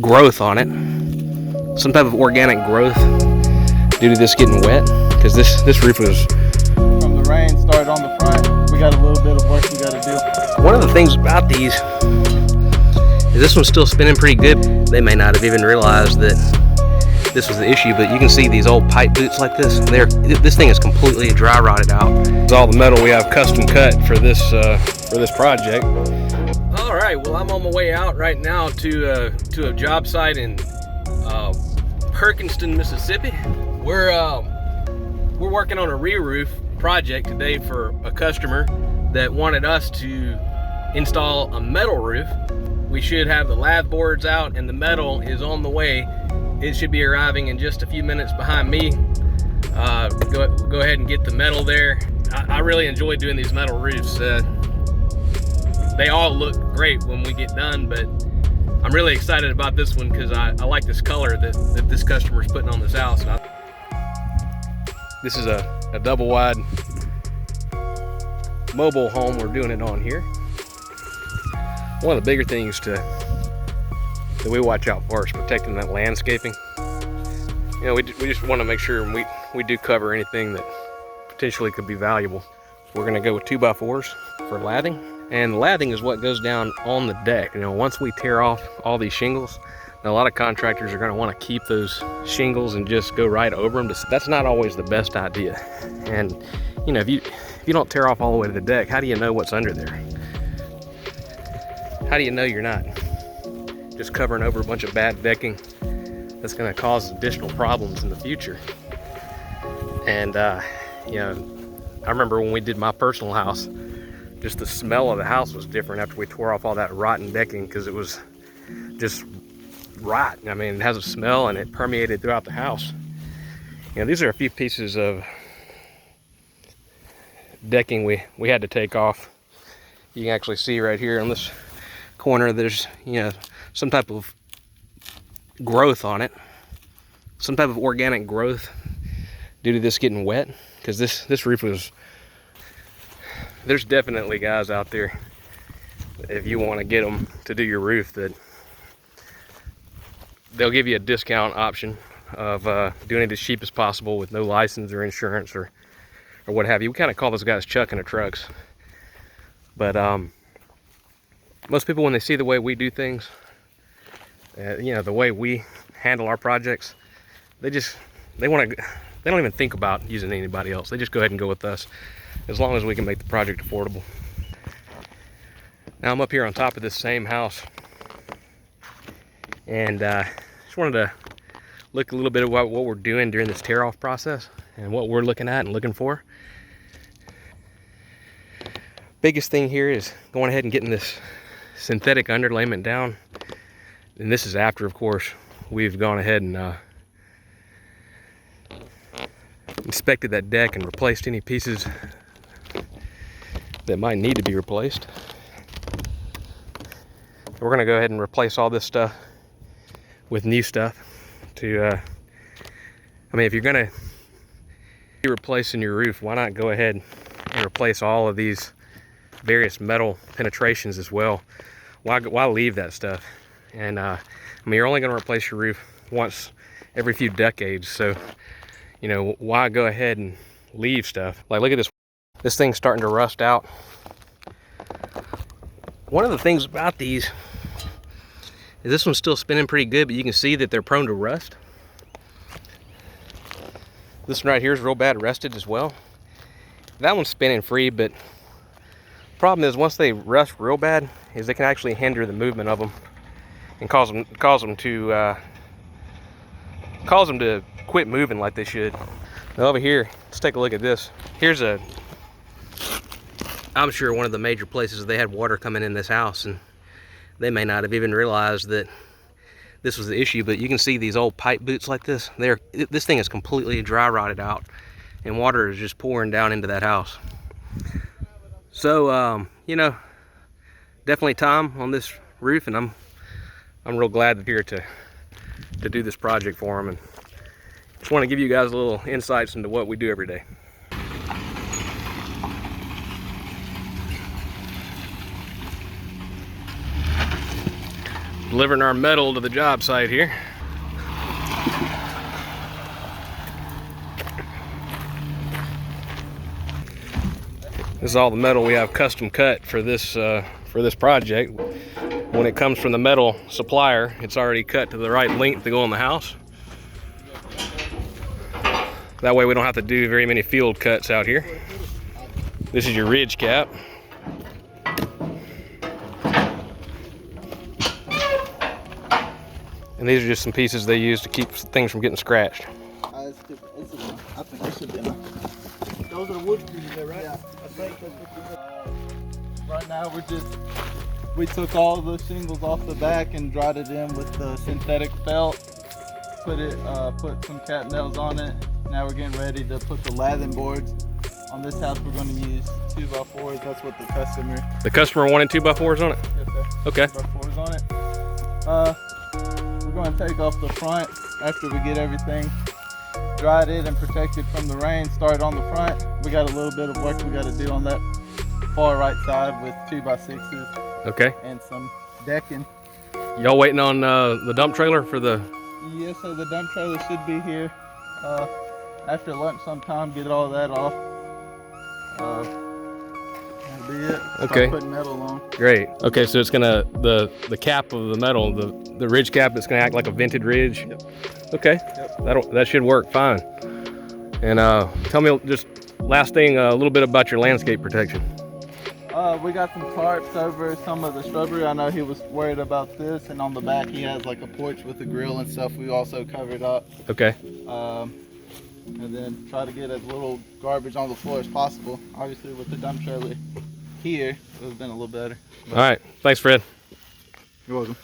growth on it, some type of organic growth due to this getting wet, because this roof was, from the rain started on the front. We got a little bit of work we got to do. One of the things about these is this one's still spinning pretty good. They may not have even realized that this was the issue, but you can see these old pipe boots like this. This thing is completely dry rotted out. It's all the metal we have custom cut for this project. All right, well, I'm on my way out right now to a job site in Perkinston, Mississippi. We're working on a re-roof project today for a customer that wanted us to install a metal roof. We should have the lath boards out and the metal is on the way. It should be arriving in just a few minutes behind me. Go ahead and get the metal there. I really enjoy doing these metal roofs. They all look great when we get done, but I'm really excited about this one because I like this color that this customer's putting on this house. This is a double wide mobile home we're doing it on here. One of the bigger things that we watch out for is protecting that landscaping. You know, we just want to make sure we do cover anything that potentially could be valuable. We're going to go with 2x4s for lathing, and the lathing is what goes down on the deck. You know, once we tear off all these shingles, now a lot of contractors are going to want to keep those shingles and just go right over them. That's not always the best idea. And you know, if you don't tear off all the way to the deck, how do you know what's under there? How do you know you're not just covering over a bunch of bad decking that's going to cause additional problems in the future? And you know, I remember when we did my personal house, just the smell of the house was different after we tore off all that rotten decking, because it was just rot. I mean, it has a smell and it permeated throughout the house. You know, these are a few pieces of decking we had to take off. You can actually see right here on this corner there's, you know, some type of growth on it, some type of organic growth due to this getting wet, because this roof was, there's definitely guys out there, if you want to get them to do your roof, that they'll give you a discount option of doing it as cheap as possible with no license or insurance or what have you. We kind of call those guys chucking the trucks. But most people, when they see the way we do things, you know, the way we handle our projects, they don't even think about using anybody else. They just go ahead and go with us, as long as we can make the project affordable. Now I'm up here on top of this same house, and just wanted to look a little bit at what we're doing during this tear off process and what we're looking at and looking for. Biggest thing here is going ahead and getting this synthetic underlayment down, and this is after, of course, we've gone ahead and inspected that deck and replaced any pieces that might need to be replaced. We're going to go ahead and replace all this stuff with new stuff to I mean, if you're going to be replacing your roof, why not go ahead and replace all of these various metal penetrations as well? Why leave that stuff? And I mean, you're only going to replace your roof once every few decades, so you know, why go ahead and leave stuff? Like, look at this thing's starting to rust out. One of the things about these is this one's still spinning pretty good, but you can see that they're prone to rust. This one right here is real bad rusted as well. That one's spinning free, but the problem is once they rust real bad is they can actually hinder the movement of them and cause them to quit moving like they should. Now over here, let's take a look at this. Here's I'm sure one of the major places they had water coming in this house, and they may not have even realized that this was the issue, but you can see these old pipe boots like this. This thing is completely dry rotted out, and water is just pouring down into that house. So you know, definitely time on this roof, and I'm real glad to here to do this project for them, and just want to give you guys a little insights into what we do every day. Delivering our metal to the job site here. This is all the metal we have custom cut for this project. When it comes from the metal supplier, it's already cut to the right length to go in the house. That way we don't have to do very many field cuts out here. This is your ridge cap. And these are just some pieces they use to keep things from getting scratched. I think this should be enough. Those are the wood pieces there, right? Yeah. I think that's what right now we took all of those shingles off the back and dried it in with the synthetic felt. Put some cap nails on it. Now we're getting ready to put the lathing boards. On this house we're going to use 2x4s. That's what the customer wanted 2x4s on it? Yes, sir. Okay. 2x4s on it. We're going to take off the front after we get everything dried it and protected from the rain. Start on the front. We got a little bit of work we got to do on that far right side with 2x6s. Okay. And some decking. Y'all waiting on the dump trailer for the... Yes, so the dump trailer should be here after lunch sometime. Get all that off. That'll be it. Okay. Start putting metal on. Great. Okay, so it's gonna the cap of the metal, the ridge cap, it's gonna act like a vented ridge. Yep. Okay. Yep. That should work fine. And tell me just last thing, a little bit about your landscape protection. We got some tarps over some of the shrubbery. I know he was worried about this, and on the back he has like a porch with a grill and stuff. We also covered up. Okay. And then try to get as little garbage on the floor as possible. Obviously with the dump trailer here, it would have been a little better. All right. Thanks, Fred. You're welcome.